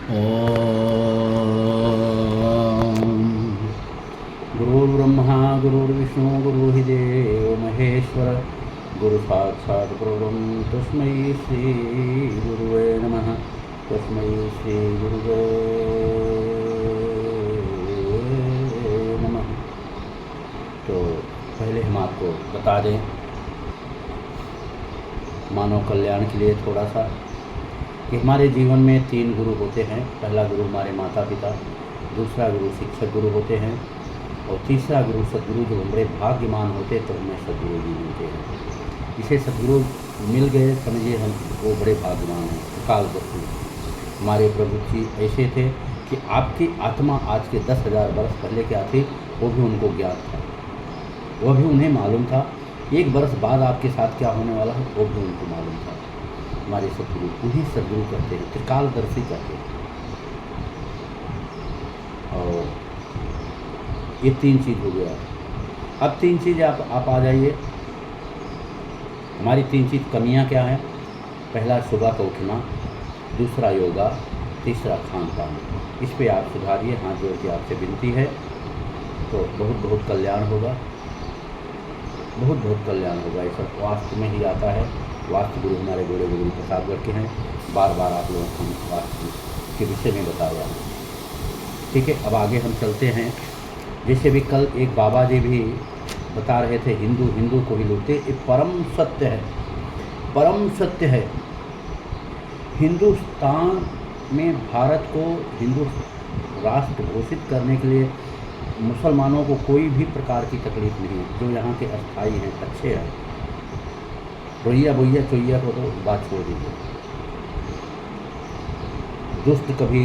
ओम गुरुर्ब्रह्मा गुरुर्विष्णु गुरुर्देवो महेश्वर गुरु साक्षात् परब्रह्म तस्मै श्री गुरुवे नमः। तस्मै श्री गुरुवे नमः। तो पहले हम आपको बता दें मानव कल्याण के लिए थोड़ा सा कि हमारे जीवन में 3 गुरु होते हैं। पहला गुरु हमारे माता पिता, दूसरा गुरु शिक्षक गुरु होते हैं और तीसरा गुरु सद्गुरु। जो बड़े भाग्यमान होते तो हमें सद्गुरु जी मिलते हैं। इसे सद्गुरु मिल गए समझिए हम वो बड़े भाग्यमान हैं। कालदर्शी हमारे प्रभु जी ऐसे थे कि आपकी आत्मा आज के 10,000 वर्ष पहले क्या थी वो भी उनको ज्ञात था, वो भी उन्हें मालूम था। 1 वर्ष बाद आपके साथ क्या होने वाला है वो भी उनको मालूम था। हमारे सद्गुरु उन्हीं सद्गुरु कहते हैं, त्रिकालदर्शी कहते हैं। और ये 3 चीज़ हो गया। अब 3 चीज़ आप आ जाइए। हमारी 3 चीज़ कमियां क्या हैं? पहला सुबह का उठना, दूसरा योगा, तीसरा खान पान। इस पे आप सुधारिए, हाथ जोड़ के आपसे विनती है। तो बहुत बहुत कल्याण होगा, बहुत बहुत कल्याण होगा। ये सब वास्तु में ही आता है। वास्तु गुरु हमारे बड़े गुरु प्रसादगढ़ के हैं। बार बार आप लोगों को वास्तु के विषय में बताया। ठीक है, अब आगे हम चलते हैं। जैसे भी कल एक बाबा जी भी बता रहे थे, हिंदू हिंदू को ही लूटते। ये परम सत्य है, परम सत्य है। हिंदुस्तान में भारत को हिंदू राष्ट्र घोषित करने के लिए मुसलमानों को कोई भी प्रकार की तकलीफ नहीं है। जो यहाँ के अस्थाई हैं, अच्छे हैं। रोइया बोइया चोइया को तो बात छोड़ दीजिए। दुष्ट कभी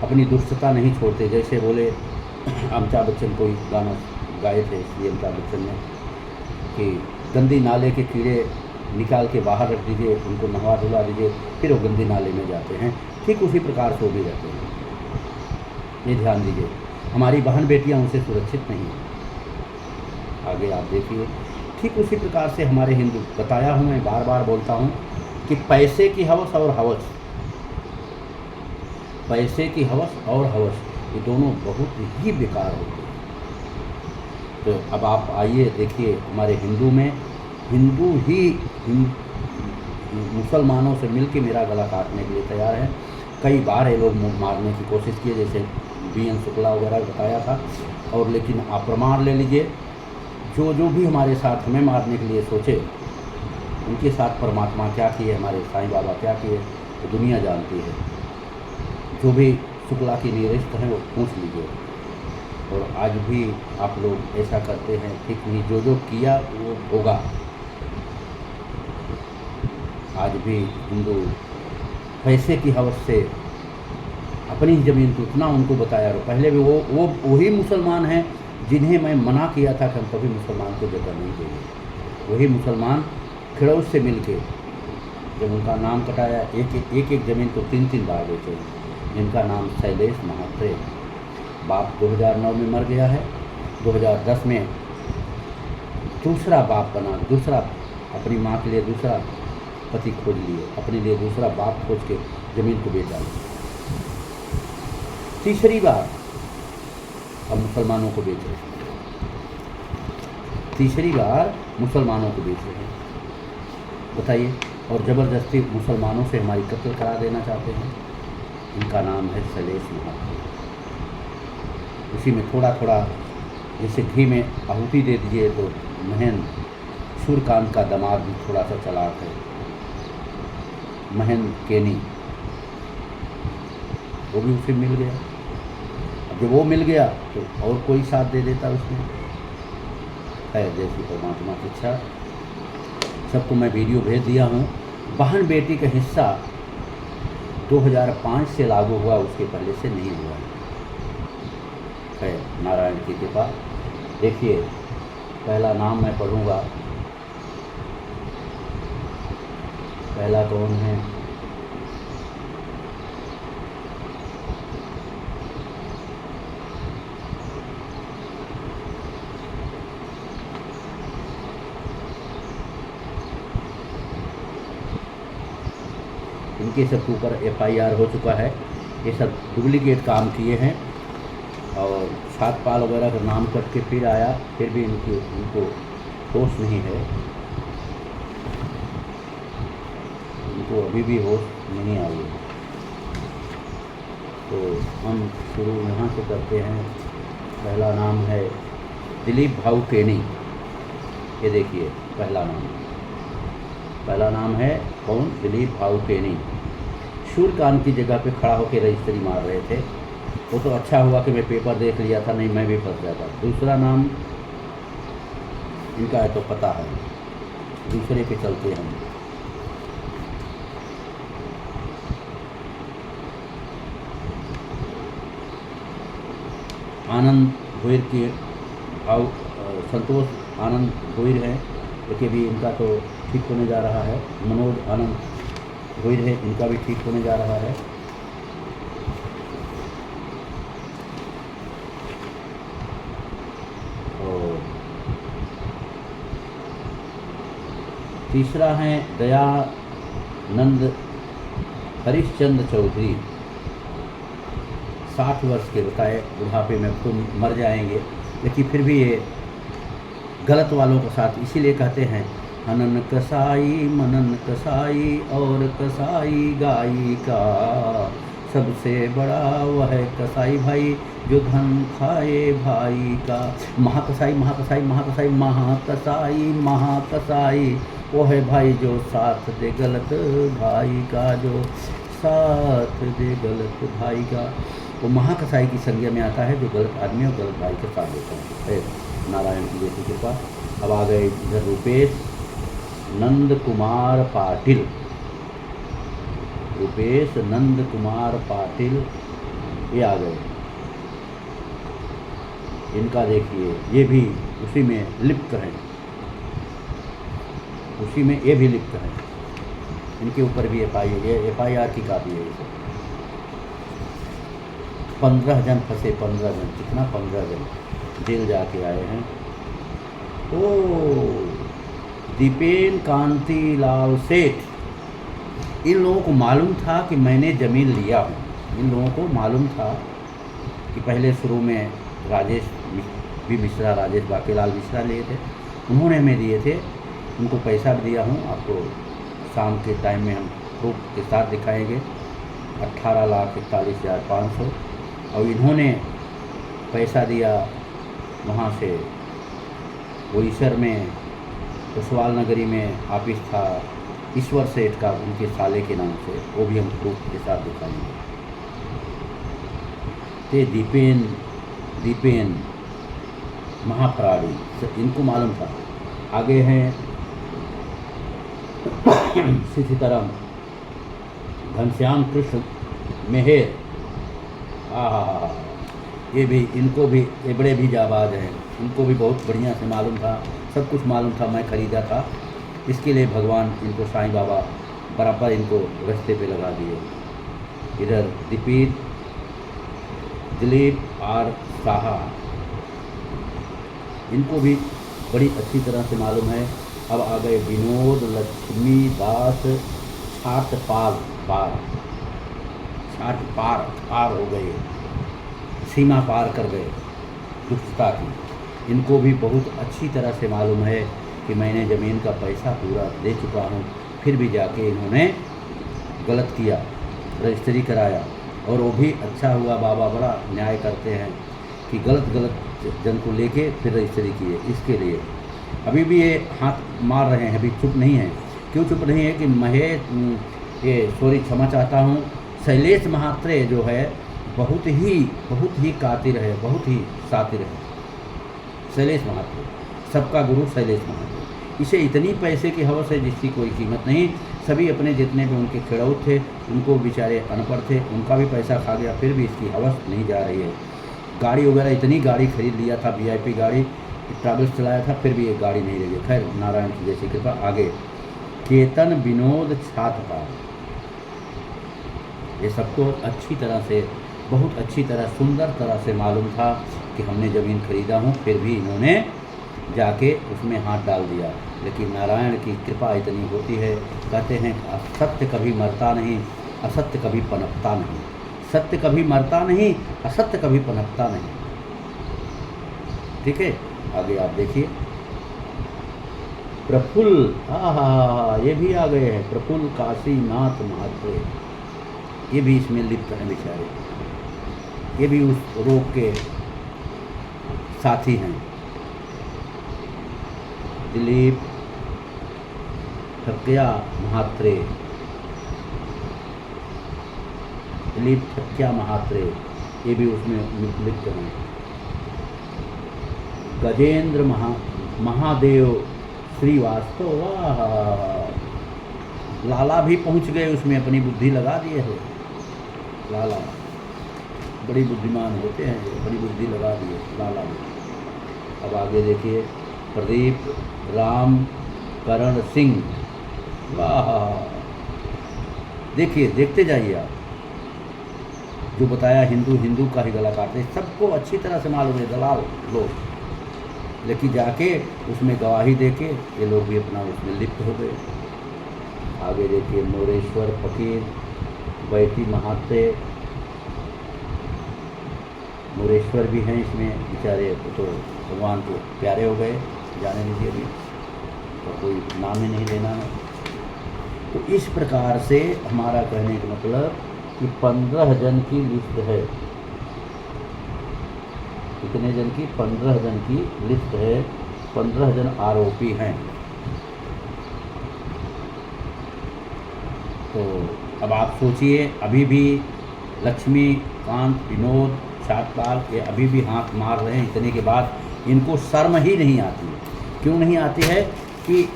अपनी दुष्टता नहीं छोड़ते। जैसे बोले अमिताभ बच्चन कोई गाना गाए थे इसलिए अमिताभ बच्चन ने कि गंदी नाले के कीड़े निकाल के बाहर रख दीजिए, उनको नहवा धुला दीजिए, फिर वो गंदी नाले में जाते हैं। ठीक उसी प्रकार से वो भी रहते हैं। ये ध्यान दीजिए, हमारी बहन बेटियां उनसे सुरक्षित नहीं हैं। आगे आप देखिए, ठीक उसी प्रकार से हमारे हिंदू, बताया हूँ मैं, बार बार बोलता हूँ कि पैसे की हवस और हवस, पैसे की हवस और हवस ये दोनों बहुत ही बेकार होते हैं। तो अब आप आइए देखिए, हमारे हिंदू में हिंदू ही मुसलमानों से मिलके मेरा गला काटने के लिए तैयार है। कई बार ये लोग मारने की कोशिश किए, जैसे BN शुक्ला वगैरह बताया था। और लेकिन आप प्रमाण ले लीजिए, जो जो भी हमारे साथ हमें मारने के लिए सोचे, उनके साथ परमात्मा क्या किए, हमारे साईं बाबा क्या किए, तो दुनिया जानती है। जो भी शुक्ला की निरस्त हैं वो पूछ लीजिए। और आज भी आप लोग ऐसा करते हैं, ठीक नहीं। जो जो किया वो होगा। आज भी हिंदू पैसे की हवस से अपनी ज़मीन को इतना उनको बताया। पहले भी वो वही मुसलमान हैं जिन्हें मैं मना किया था कि हम कभी मुसलमान को जगह नहीं देंगे। वही मुसलमान खिड़ौस से मिलके जब उनका नाम कटाया, एक ज़मीन को 3 बार बेचे। जिनका नाम शैलेश महात्रे। बाप 2009 में मर गया है, 2010 में दूसरा बाप बना, दूसरा अपनी माँ के लिए दूसरा पति खोज लिए, अपने लिए दूसरा बाप खोज के ज़मीन को बेचा। तीसरी बार अब मुसलमानों को बेच रहे हैं, तीसरी बार मुसलमानों को बेच रहे हैं, बताइए। और ज़बरदस्ती मुसलमानों से हमारी कत्ल करा देना चाहते हैं। इनका नाम है शैलेश महात्रे। उसी में थोड़ा थोड़ा जैसे घी में आहुति दे दीजिए तो महेंद्र सूर्यकांत का दामाद भी थोड़ा सा चालाक है, महेंद्र केनी, वो भी उसे मिल गया। अब जब वो मिल गया तो और कोई साथ दे देता उसमें। है जैसी परमात्मा की इच्छा। सबको मैं वीडियो भेज दिया हूँ। बहन बेटी का हिस्सा 2005 से लागू हुआ, उसके पहले से नहीं हुआ है। नारायण की कृपा। देखिए, पहला नाम मैं पढ़ूंगा। पहला कौन है? इनके सब ऊपर FIR हो चुका है। ये सब डुप्लीकेट काम किए हैं और छात्रपाल वगैरह का नाम कट के फिर आया, फिर भी उनको होश नहीं है, उनको अभी भी होश नहीं आई है। तो हम शुरू यहाँ से करते हैं। पहला नाम है दिलीप भाऊ केनी। ये देखिए पहला नाम है कौन? दिलीप भाऊ केनी। सूर्यकांत की जगह पे खड़ा होकर रजिस्ट्री मार रहे थे। वो तो अच्छा हुआ कि मैं पेपर देख लिया था, नहीं मैं भी फंस जाता। दूसरा नाम इनका है तो पता है, दूसरे पे चलते हैं। आनंद भोईर की संतोष आनंद भोईर है, देखिए भी इनका तो ठीक होने जा रहा है। मनोज आनंद भोईर है, इनका भी ठीक होने जा रहा है। और तीसरा है दयानंद हरिश्चंद्र चौधरी, 60 वर्ष के बताए, बुढ़ापे में तो मर जाएंगे, लेकिन फिर भी ये गलत वालों के साथ, इसीलिए कहते हैं हनन कसाई मनन कसाई और कसाई गाई का, सबसे बड़ा वह कसाई भाई जो धन खाए भाई का। महाकसाई महाकसाई महाकसाई महाकसाई महाकसाई वो है भाई जो साथ दे गलत भाई का, जो साथ दे गलत भाई का। वो महाकसाई की संज्ञा में आता है जो गलत आदमी और गलत भाई के साथ देता है। नारायण की जैसी कृपा। अब आ गए इधर रुपेश नंद कुमार पाटिल। रुपेश नंद कुमार पाटिल ये आ गए। इनका देखिए ये भी उसी में लिप्त हैं, उसी में ये भी लिप्त हैं। इनके ऊपर भी FIR की कापी है। 15 जन फंसे, 15 जन, कितना 15 जन जेल जाके आए हैं। ओ दीपेन कांति लाल सेठ, इन लोगों को मालूम था कि मैंने ज़मीन लिया हूँ। इन लोगों को मालूम था कि पहले शुरू में राजेश मिश्रा, राजेश बाकीलाल मिश्रा लिए थे, उन्होंने हमें दिए थे, उनको पैसा भी दिया हूँ। आपको शाम के टाइम में हम प्रूफ के साथ दिखाएंगे। 18,41,500 और इन्होंने पैसा दिया वहाँ से बोईसर में, कुशवाल नगरी में ऑफिस था ईश्वर सेठ का, उनके साले के नाम से, वो भी हम प्रूफ के साथ दिखाएंगे। ते दीपेन महाफराड़ी, इनको मालूम था। आगे हैं सीताराम घनश्याम कृष्ण मेहर, ये भी, इनको भी, ये बड़े भी जाबाज हैं, इनको भी बहुत बढ़िया से मालूम था, सब कुछ मालूम था, मैं खरीदा था, इसके लिए भगवान इनको साईं बाबा बराबर इनको रास्ते पे लगा दिए। इधर दिलीप आर साहा, इनको भी बड़ी अच्छी तरह से मालूम है। अब आ गए विनोद लक्ष्मी दास छात्रपाल पार हो गए, सीमा पार कर गए दुष्टता की। इनको भी बहुत अच्छी तरह से मालूम है कि मैंने ज़मीन का पैसा पूरा दे चुका हूँ, फिर भी जाके इन्होंने गलत किया, रजिस्ट्री कराया, और वो भी अच्छा हुआ, बाबा बड़ा न्याय करते हैं कि गलत जन को लेके फिर रजिस्ट्री किए। इसके लिए अभी भी ये हाथ मार रहे हैं, अभी चुप नहीं है। क्यों चुप नहीं है कि क्षमा चाहता हूँ, शैलेश महात्रे जो है बहुत ही कातिर है, बहुत ही सातिर है। शैलेश महात्रे, सबका गुरु शैलेश महात्रे, इसे इतनी पैसे की हवस है जिसकी कोई कीमत नहीं। सभी अपने जितने भी उनके खिड़ौत थे, उनको बेचारे अनपढ़ थे, उनका भी पैसा खा गया, फिर भी इसकी हवस नहीं जा रही है। गाड़ी वगैरह, इतनी गाड़ी खरीद लिया था, VIP गाड़ी, ट्रैवल्स चलाया था, फिर भी एक गाड़ी नहीं लगी। खैर नारायण की जैसी कृपा। आगे केतन विनोद छात्रपाल, ये सबको अच्छी तरह से, बहुत अच्छी तरह, सुंदर तरह से मालूम था कि हमने ज़मीन खरीदा हूँ, फिर भी इन्होंने जाके उसमें हाथ डाल दिया। लेकिन नारायण की कृपा इतनी होती है, कहते हैं सत्य कभी मरता नहीं, असत्य कभी पनपता नहीं, सत्य कभी मरता नहीं, असत्य कभी पनपता नहीं। ठीक है, आगे आप देखिए। प्रफुल्ल, ये भी आ गए हैं, प्रफुल्ल काशीनाथ महात्रे, ये भी इसमें लिप्त हैं बेचारे, ये भी उस रोग के साथी हैं। दिलीप ठक्या महात्रे, दिलीप ठक्या महात्रे, ये भी उसमें लिप्त हैं। गजेंद्र महादेव श्रीवास्तव, वाह, लाला भी पहुंच गए उसमें, अपनी बुद्धि लगा दिए है। लाला बड़ी बुद्धिमान होते हैं, बड़ी बुद्धि लगा दिए लाला भी। अब आगे देखिए, प्रदीप राम करण सिंह, वाह, देखिए, देखते जाइए आप। जो बताया हिंदू हिंदू का ही गला काटते, सबको अच्छी तरह से मालूम है दलाल लोग, लेकिन जाके उसमें गवाही देके ये लोग भी अपना उसमें लिप्त हो गए। आगे देखिए, मोरेश्वर फकीर बैठी महात्रे, मोरेश्वर भी हैं इसमें बेचारे, तो भगवान को प्यारे हो गए, जाने दीजिए अभी, तो कोई नाम ही नहीं लेना है। तो इस प्रकार से हमारा कहने का मतलब कि 15 जन की लिस्ट है। कितने जन की? 15 जन की लिस्ट है, 15 जन आरोपी हैं। तो अब आप सोचिए, अभी भी लक्ष्मीकांत, विनोद, छात्रपाल, ये अभी भी हाथ मार रहे हैं, इतने के बाद इनको शर्म ही नहीं आती है। क्यों नहीं आती है? कि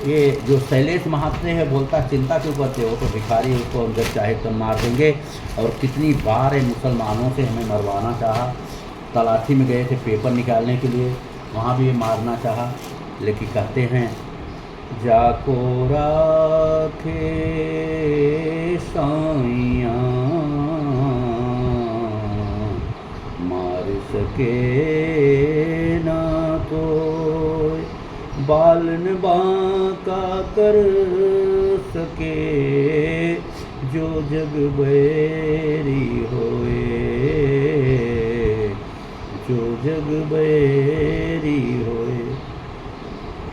ये जो शैलेश महात्रे है बोलता चिंता क्यों करते हो, तो भिखारी है, उसको हम जब चाहे तब मार देंगे। और कितनी बार है मुसलमानों से हमें मरवाना चाहा, तलाठी में गए थे पेपर निकालने के लिए, वहाँ भी ये मारना चाहा, लेकिन कहते हैं जाको राखे साइया मार सके ना कोई, बालन बांका कर सके जो जग बैरी होए, जो जग बैरी होए।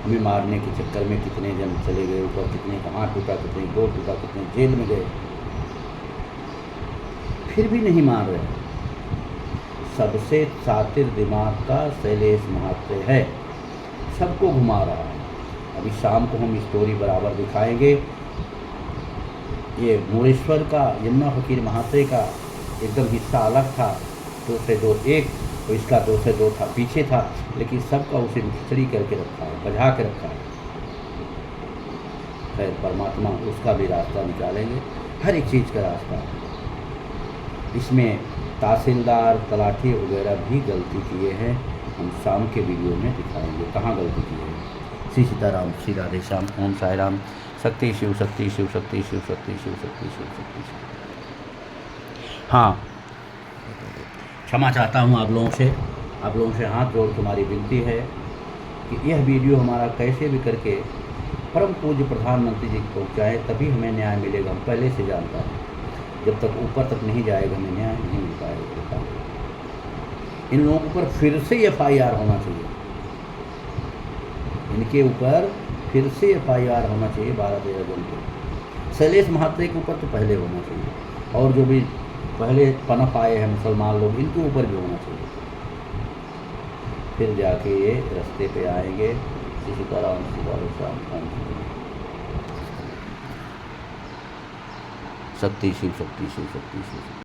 हमें मारने के चक्कर में कितने जन चले गए ऊपर, कितने का हाथ टूटा, कितने गोड़ टूटा, कितने जेल में गए, फिर भी नहीं मान रहे। सबसे शातिर दिमाग का शैलेश महात्रे है, सबको घुमा रहा है। अभी शाम को हम स्टोरी बराबर दिखाएंगे। ये मोरेश्वर का, यमुना फकीर महात्रे का एकदम हिस्सा अलग था, 2 से 2, एक तो इसका 2 से 2 था, पीछे था, लेकिन सबका उसे खिचड़ी करके रखा है, बजा के रखा है। खैर, परमात्मा उसका भी रास्ता निकालेंगे, हर एक चीज़ का रास्ता है। इसमें तहसीलदार, तलाठी वगैरह भी गलती किए हैं, हम शाम के वीडियो में दिखाएंगे कहाँ गलती की है। श्री सीताराम, श्री राधे श्याम, ओम साई राम। शक्ति शिव शक्ति, शिव शक्ति, शिव शक्ति, शिव शक्ति, शिव शक्ति। हाँ, क्षमा चाहता हूँ आप लोगों से हाथ जोड़ तुम्हारी विनती है कि यह वीडियो हमारा कैसे भी करके परम पूज्य प्रधानमंत्री जी को पहुँचाएँ, तभी हमें न्याय मिलेगा। हम पहले से जानता है, जब तक ऊपर तक नहीं जाएगा हमें न्याय नहीं मिल पाएगा। इन लोगों पर फिर से FIR होना चाहिए, इनके ऊपर फिर से FIR होना चाहिए 12-13 जन के। शैलेश महात्रे के ऊपर तो पहले होना चाहिए, और जो भी पहले पनप आए हैं मुसलमान लोग, इनके ऊपर भी होना चाहिए, फिर जाके ये रास्ते पे आएंगे। सीताराम, सीताराम, शक्ति शिव शक्ति, शिव शक्ति, शिव शक्ति।